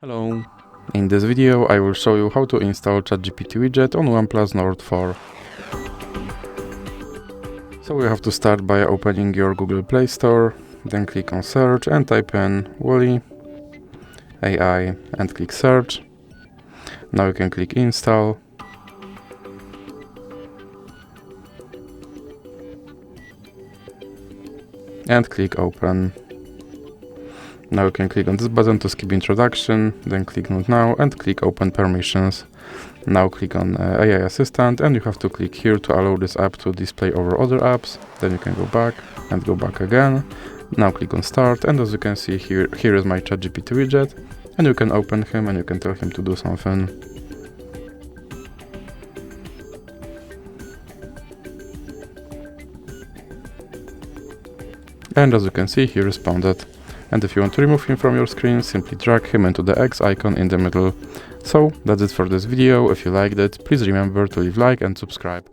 Hello, in this video I will show you how to install ChatGPT Widget on OnePlus Nord 4. So you have to start by opening your Google Play Store, then click on search and type in Wally AI and click search. Now you can click install. And click open. Now you can click on this button to skip introduction, then click not now and click open permissions. Now click on AI assistant and you have to click here to allow this app to display over other apps. Then you can go back and go back again. Now click on start and as you can see here is my ChatGPT widget and you can open him and you can tell him to do something. And as you can see, he responded. And if you want to remove him from your screen, simply drag him into the X icon in the middle. So that's it for this video. If you liked it, please remember to leave a like and subscribe.